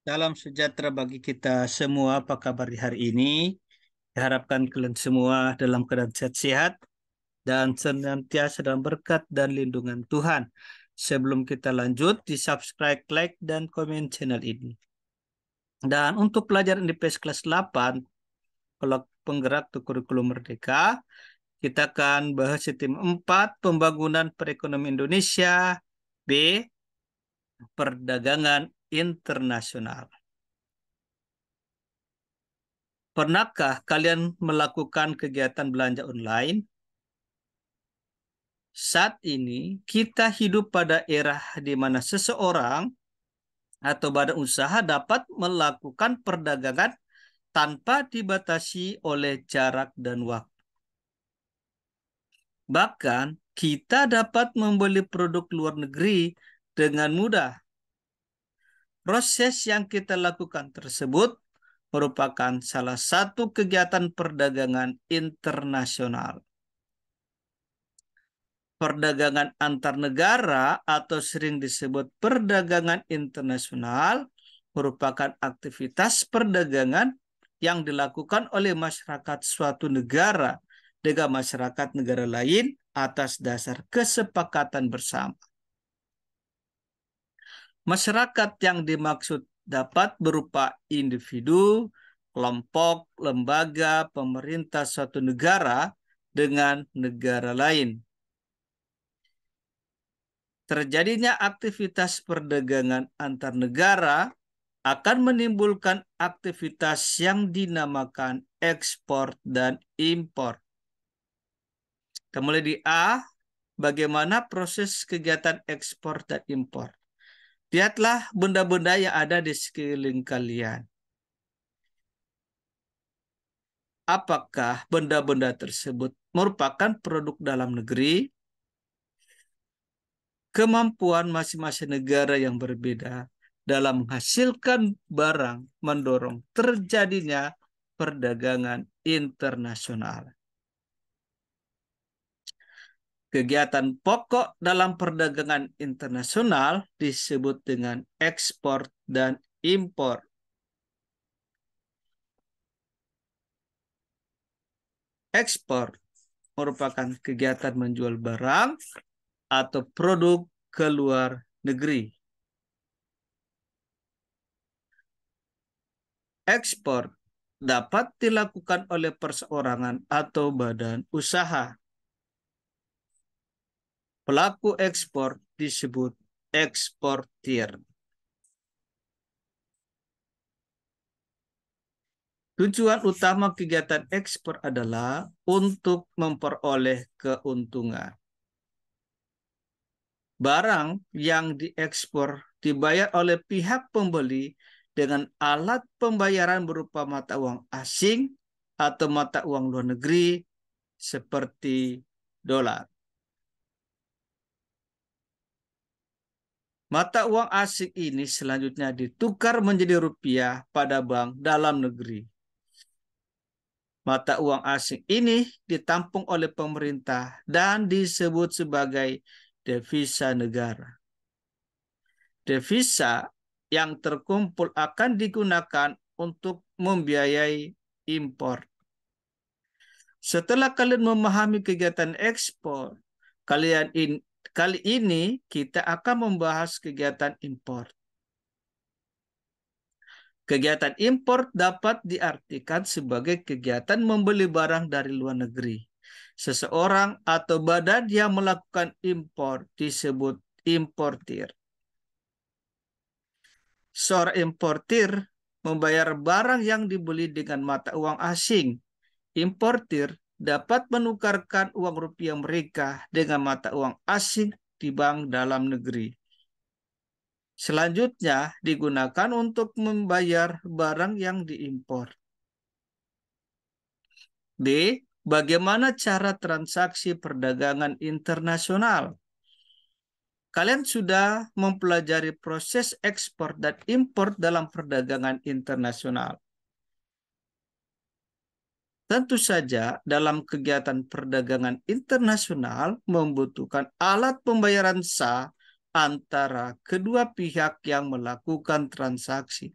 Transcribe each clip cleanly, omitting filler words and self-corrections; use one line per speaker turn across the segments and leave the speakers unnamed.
Salam sejahtera bagi kita semua. Apa kabar di hari ini? Diharapkan kalian semua dalam keadaan sehat-sehat dan senantiasa dalam berkat dan lindungan Tuhan. Sebelum kita lanjut, di subscribe, like, dan komen channel ini. Dan untuk pelajaran IPS kelas 8, kalau penggerak untuk kurikulum merdeka, kita akan bahas tema 4, pembangunan perekonomian Indonesia, B, perdagangan internasional. Pernahkah kalian melakukan kegiatan belanja online? Saat ini, kita hidup pada era di mana seseorang atau badan usaha dapat melakukan perdagangan tanpa dibatasi oleh jarak dan waktu. Bahkan, kita dapat membeli produk luar negeri dengan mudah. Proses yang kita lakukan tersebut merupakan salah satu kegiatan perdagangan internasional. Perdagangan antar negara atau sering disebut perdagangan internasional merupakan aktivitas perdagangan yang dilakukan oleh masyarakat suatu negara dengan masyarakat negara lain atas dasar kesepakatan bersama. Masyarakat yang dimaksud dapat berupa individu, kelompok, lembaga, pemerintah suatu negara dengan negara lain. Terjadinya aktivitas perdagangan antar negara akan menimbulkan aktivitas yang dinamakan ekspor dan impor. Kita mulai di A, bagaimana proses kegiatan ekspor dan impor. Lihatlah benda-benda yang ada di sekeliling kalian. Apakah benda-benda tersebut merupakan produk dalam negeri? Kemampuan masing-masing negara yang berbeda dalam menghasilkan barang mendorong terjadinya perdagangan internasional. Kegiatan pokok dalam perdagangan internasional disebut dengan ekspor dan impor. Ekspor merupakan kegiatan menjual barang atau produk ke luar negeri. Ekspor dapat dilakukan oleh perseorangan atau badan usaha. Pelaku ekspor disebut eksportir. Tujuan utama kegiatan ekspor adalah untuk memperoleh keuntungan. Barang yang diekspor dibayar oleh pihak pembeli dengan alat pembayaran berupa mata uang asing atau mata uang luar negeri seperti dolar. Mata uang asing ini selanjutnya ditukar menjadi rupiah pada bank dalam negeri. Mata uang asing ini ditampung oleh pemerintah dan disebut sebagai devisa negara. Devisa yang terkumpul akan digunakan untuk membiayai impor. Setelah kalian memahami kegiatan ekspor, kali ini kita akan membahas kegiatan impor. Kegiatan impor dapat diartikan sebagai kegiatan membeli barang dari luar negeri. Seseorang atau badan yang melakukan impor disebut importir. Seorang importir membayar barang yang dibeli dengan mata uang asing. Importir dapat menukarkan uang rupiah mereka dengan mata uang asing di bank dalam negeri. Selanjutnya digunakan untuk membayar barang yang diimpor. B. Bagaimana cara transaksi perdagangan internasional? Kalian sudah mempelajari proses ekspor dan impor dalam perdagangan internasional. Tentu saja, dalam kegiatan perdagangan internasional membutuhkan alat pembayaran sah antara kedua pihak yang melakukan transaksi.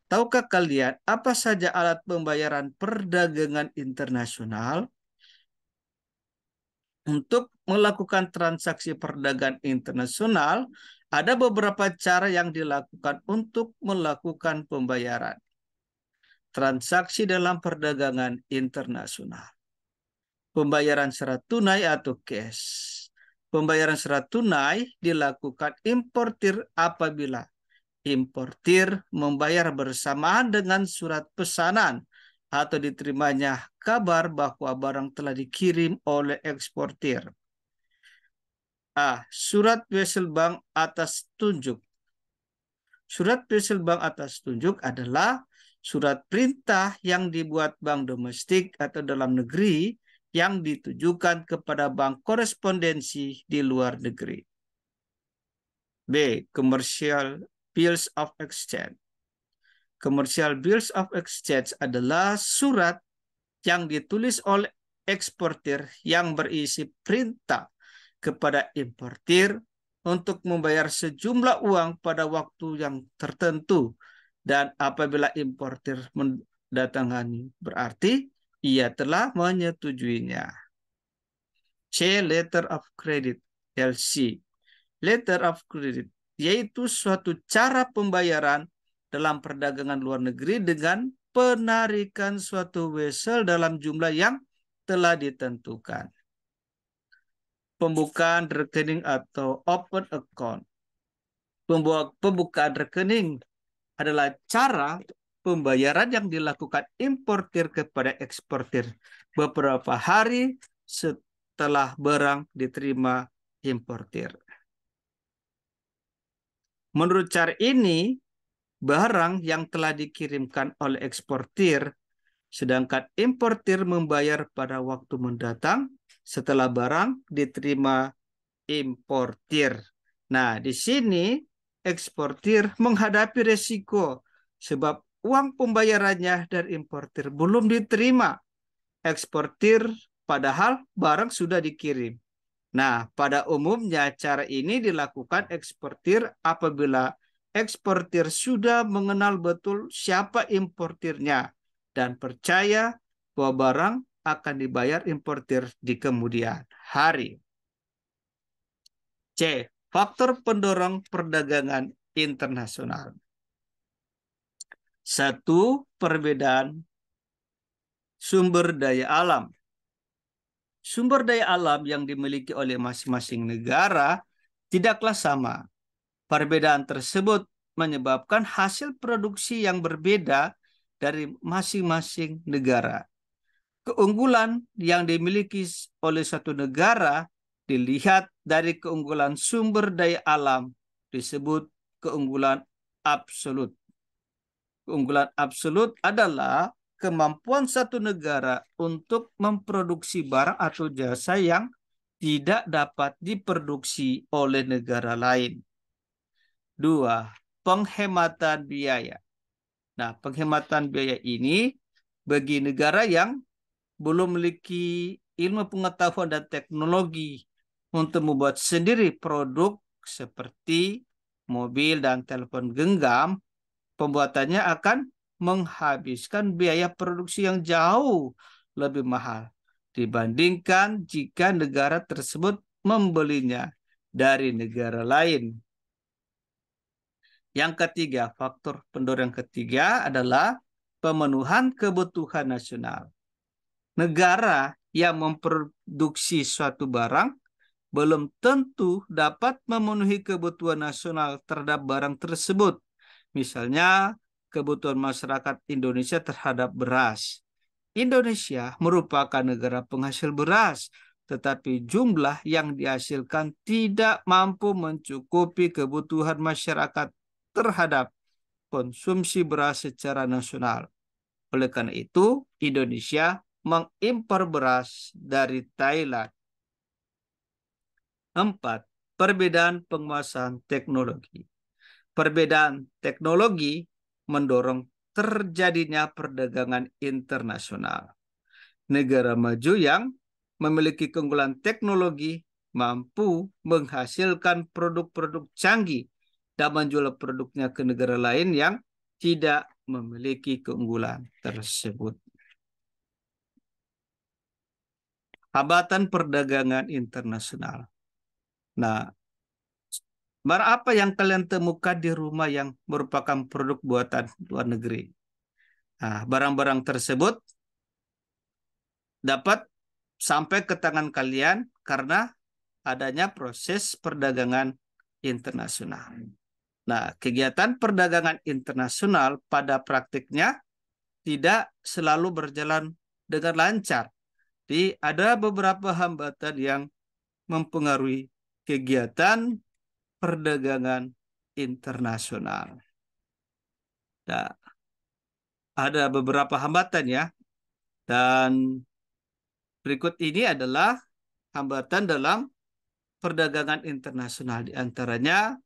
Tahukah kalian apa saja alat pembayaran perdagangan internasional? Untuk melakukan transaksi perdagangan internasional, ada beberapa cara yang dilakukan untuk melakukan pembayaran. Transaksi dalam perdagangan internasional. Pembayaran secara tunai atau cash. Pembayaran secara tunai dilakukan importir apabila importir membayar bersamaan dengan surat pesanan atau diterimanya kabar bahwa barang telah dikirim oleh eksportir. A. Surat wesel bank atas tunjuk. Surat wesel bank atas tunjuk adalah surat perintah yang dibuat bank domestik atau dalam negeri yang ditujukan kepada bank korespondensi di luar negeri. B. Commercial Bills of Exchange. Commercial Bills of Exchange adalah surat yang ditulis oleh eksportir yang berisi perintah kepada importir untuk membayar sejumlah uang pada waktu yang tertentu, dan apabila importir mendatangani berarti ia telah menyetujuinya. C. Letter of Credit, LC. Letter of Credit yaitu suatu cara pembayaran dalam perdagangan luar negeri dengan penarikan suatu wesel dalam jumlah yang telah ditentukan. Pembukaan rekening atau open account. Pembukaan rekening adalah cara pembayaran yang dilakukan importir kepada eksportir beberapa hari setelah barang diterima importir. Menurut cara ini, barang yang telah dikirimkan oleh eksportir, sedangkan importir membayar pada waktu mendatang setelah barang diterima importir. Nah, di sini eksportir menghadapi resiko sebab uang pembayarannya dari importir belum diterima eksportir padahal barang sudah dikirim. Nah, pada umumnya cara ini dilakukan eksportir apabila eksportir sudah mengenal betul siapa importirnya dan percaya bahwa barang akan dibayar importir di kemudian hari. C. Faktor pendorong perdagangan internasional. 1. Perbedaan sumber daya alam. Sumber daya alam yang dimiliki oleh masing-masing negara tidaklah sama. Perbedaan tersebut menyebabkan hasil produksi yang berbeda dari masing-masing negara. Keunggulan yang dimiliki oleh satu negara dilihat dari keunggulan sumber daya alam, disebut keunggulan absolut. Keunggulan absolut adalah kemampuan satu negara untuk memproduksi barang atau jasa yang tidak dapat diproduksi oleh negara lain. 2. Penghematan biaya. Nah, penghematan biaya ini bagi negara yang belum memiliki ilmu pengetahuan dan teknologi untuk membuat sendiri produk seperti mobil dan telepon genggam, pembuatannya akan menghabiskan biaya produksi yang jauh lebih mahal dibandingkan jika negara tersebut membelinya dari negara lain. Yang ketiga, faktor pendorong ketiga adalah pemenuhan kebutuhan nasional. Negara yang memproduksi suatu barang belum tentu dapat memenuhi kebutuhan nasional terhadap barang tersebut. Misalnya, kebutuhan masyarakat Indonesia terhadap beras. Indonesia merupakan negara penghasil beras, tetapi jumlah yang dihasilkan tidak mampu mencukupi kebutuhan masyarakat terhadap konsumsi beras secara nasional. Oleh karena itu, Indonesia mengimpor beras dari Thailand. 4. Perbedaan penguasaan teknologi. Perbedaan teknologi mendorong terjadinya perdagangan internasional. Negara maju yang memiliki keunggulan teknologi mampu menghasilkan produk-produk canggih dan menjual produknya ke negara lain yang tidak memiliki keunggulan tersebut. Hambatan perdagangan internasional. Nah, barang apa yang kalian temukan di rumah yang merupakan produk buatan luar negeri? Nah, barang-barang tersebut dapat sampai ke tangan kalian karena adanya proses perdagangan internasional. Nah, kegiatan perdagangan internasional pada praktiknya tidak selalu berjalan dengan lancar. Jadi ada beberapa hambatan yang mempengaruhi kegiatan perdagangan internasional. Nah, ada beberapa hambatan ya. Dan berikut ini adalah hambatan dalam perdagangan internasional. Di antaranya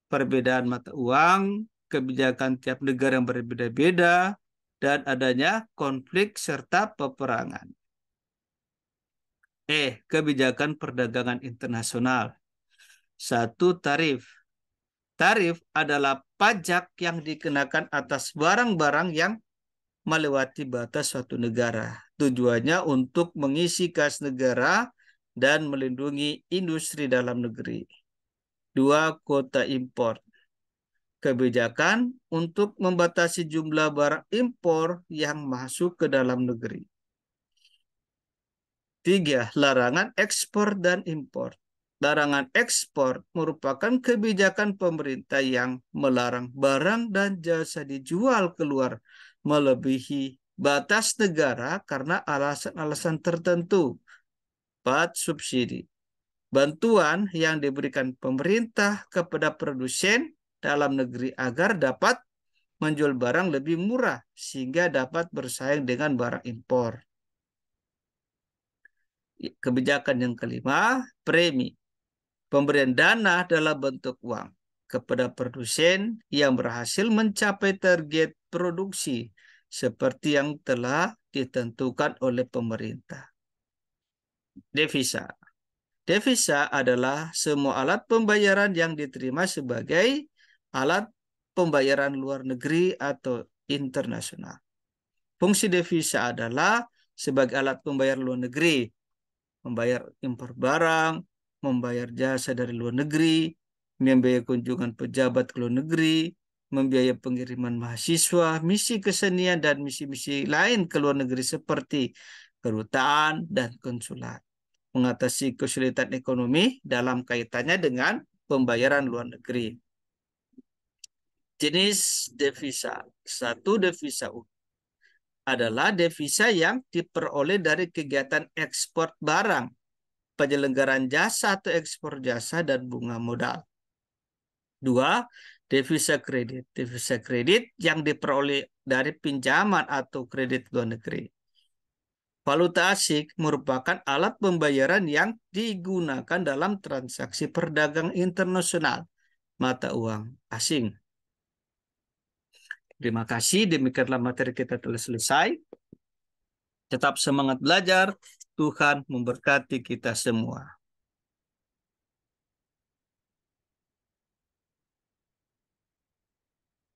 perbedaan mata uang, kebijakan tiap negara yang berbeda-beda, dan adanya konflik serta peperangan. Kebijakan perdagangan internasional. 1. Tarif. Tarif adalah pajak yang dikenakan atas barang-barang yang melewati batas suatu negara. Tujuannya untuk mengisi kas negara dan melindungi industri dalam negeri. 2. Kuota impor. Kebijakan untuk membatasi jumlah barang impor yang masuk ke dalam negeri. 3. Larangan ekspor dan impor. Larangan ekspor merupakan kebijakan pemerintah yang melarang barang dan jasa dijual keluar melebihi batas negara karena alasan-alasan tertentu. 4. Subsidi. Bantuan yang diberikan pemerintah kepada produsen dalam negeri agar dapat menjual barang lebih murah sehingga dapat bersaing dengan barang impor. Kebijakan yang kelima, premi. Pemberian dana dalam bentuk uang kepada produsen yang berhasil mencapai target produksi seperti yang telah ditentukan oleh pemerintah. Devisa. Devisa adalah semua alat pembayaran yang diterima sebagai alat pembayaran luar negeri atau internasional. Fungsi devisa adalah sebagai alat pembayar luar negeri, membayar impor barang, membayar jasa dari luar negeri, membiayai kunjungan pejabat ke luar negeri, membiayai pengiriman mahasiswa, misi kesenian, dan misi-misi lain ke luar negeri seperti kedutaan dan konsulat. Mengatasi kesulitan ekonomi dalam kaitannya dengan pembayaran luar negeri. Jenis devisa. 1. Devisa adalah devisa yang diperoleh dari kegiatan ekspor barang, penyelenggaraan jasa atau ekspor jasa, dan bunga modal. 2. Devisa kredit. Devisa kredit yang diperoleh dari pinjaman atau kredit luar negeri. Valuta asing merupakan alat pembayaran yang digunakan dalam transaksi perdagangan internasional, mata uang asing. Terima kasih, demikianlah materi kita telah selesai. Tetap semangat belajar, Tuhan memberkati kita semua.